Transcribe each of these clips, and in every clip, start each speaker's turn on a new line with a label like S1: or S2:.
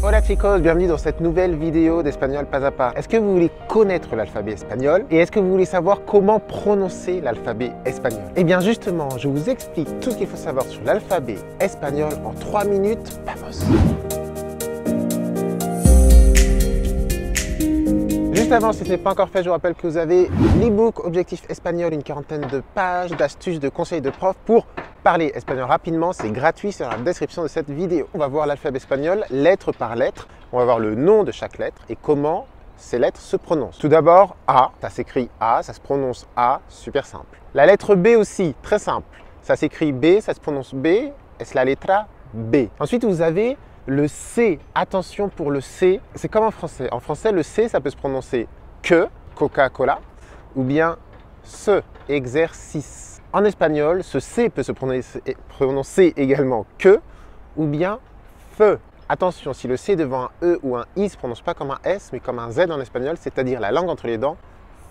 S1: Hola chicos, bienvenue dans cette nouvelle vidéo d'Espagnol pas à pas. Est-ce que vous voulez connaître l'alphabet espagnol et est-ce que vous voulez savoir comment prononcer l'alphabet espagnol? Eh bien justement, je vous explique tout ce qu'il faut savoir sur l'alphabet espagnol en 3 minutes. Vamos! Juste avant, si ce n'est pas encore fait, je vous rappelle que vous avez l'e-book Objectif Espagnol, une quarantaine de pages, d'astuces, de conseils de profs pour parler espagnol rapidement. C'est gratuit, c'est dans la description de cette vidéo. On va voir l'alphabet espagnol lettre par lettre. On va voir le nom de chaque lettre et comment ces lettres se prononcent. Tout d'abord, A, ça s'écrit A, ça se prononce A, super simple. La lettre B aussi, très simple. Ça s'écrit B, ça se prononce B, es la letra B. Ensuite, vous avez le C, attention pour le C, c'est comme en français. En français, le C, ça peut se prononcer que, Coca-Cola, ou bien ce, exercice. En espagnol, ce C peut se prononcer également que, ou bien feu. Attention, si le C devant un E ou un I ne se prononce pas comme un S, mais comme un Z en espagnol, c'est-à-dire la langue entre les dents,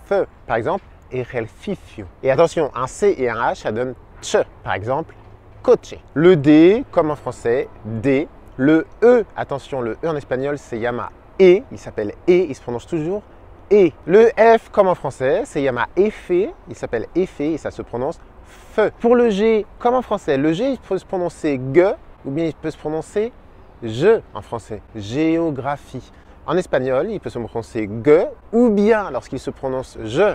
S1: feu. Par exemple, ejercicio. Et attention, un C et un H, ça donne ch. Par exemple, coche. Le D, comme en français, D. Le E, attention, le E en espagnol, c'est llama E, il s'appelle E, il se prononce toujours E. Le F, comme en français, c'est llama Efe, il s'appelle Efe et ça se prononce Fe. Pour le G, comme en français, le G, il peut se prononcer G ou bien il peut se prononcer Je en français, géographie. En espagnol, il peut se prononcer G ou bien lorsqu'il se prononce Je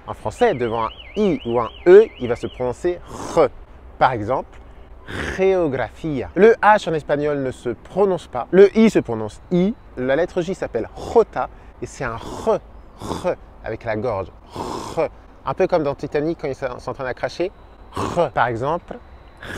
S1: en français, devant un I ou un E, il va se prononcer R. Par exemple, géographie. Le H en espagnol ne se prononce pas. Le I se prononce I. La lettre J s'appelle Jota et c'est un R avec la gorge. R. Un peu comme dans Titanic quand ils sont en train de cracher. R. Par exemple,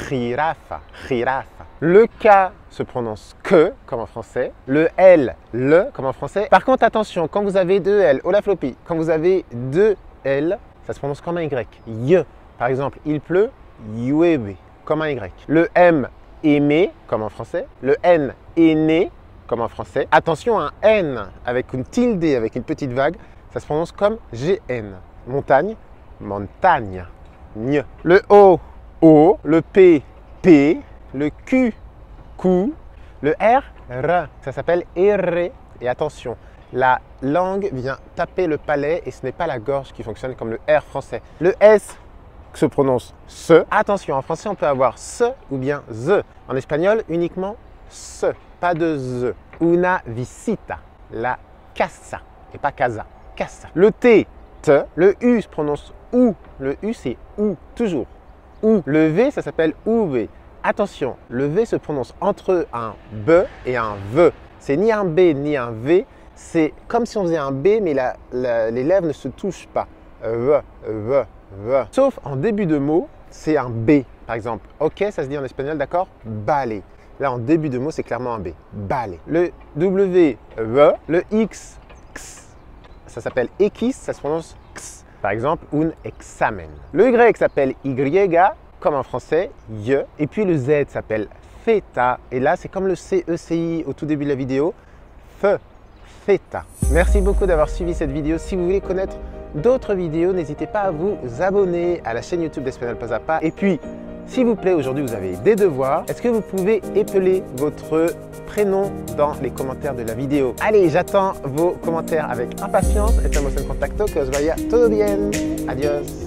S1: girafa. Girafa. Le K se prononce que, comme en français. Le L, le, comme en français. Par contre, attention, quand vous avez deux L, hola floppy, quand vous avez deux L, ça se prononce comme un Y. Y. Par exemple, il pleut, llueve. Comme un Y. Le M, aimé, comme en français. Le N, aîné, comme en français. Attention, un N avec une tilde, avec une petite vague, ça se prononce comme GN. Montagne, montagne. Gne. Le O, O. Le P, P. Le Q, Q. Le R, R. Ça s'appelle R. Et attention, la langue vient taper le palais et ce n'est pas la gorge qui fonctionne comme le R français. Le S, se prononce se. Attention, en français, on peut avoir se ou bien ze. En espagnol, uniquement se, pas de ze. Una visita, la casa, et pas casa, casa. Le T, te. Le U se prononce ou. Le U, c'est ou, toujours. Ou. Le V, ça s'appelle uv. Attention, le V se prononce entre un B et un V. C'est ni un B ni un V. C'est comme si on faisait un B, mais les lèvres ne se touchent pas. V. Sauf en début de mot, c'est un B. Par exemple, ok, ça se dit en espagnol, d'accord? Balai. Là, en début de mot, c'est clairement un B. Balai. Le W, V. Le X, X. Ça s'appelle X, ça se prononce X. Par exemple, un examen. Le Y s'appelle Y, comme en français, Y. Et puis le Z s'appelle Feta. Et là, c'est comme le CECI au tout début de la vidéo. Fe, Feta. Merci beaucoup d'avoir suivi cette vidéo. Si vous voulez connaître d'autres vidéos, n'hésitez pas à vous abonner à la chaîne YouTube d'Espagnol pas à pas. Et puis, s'il vous plaît, aujourd'hui vous avez des devoirs. Est-ce que vous pouvez épeler votre prénom dans les commentaires de la vidéo? Allez, j'attends vos commentaires avec impatience. Estamos en contacto, que os vaya todo bien. Adiós.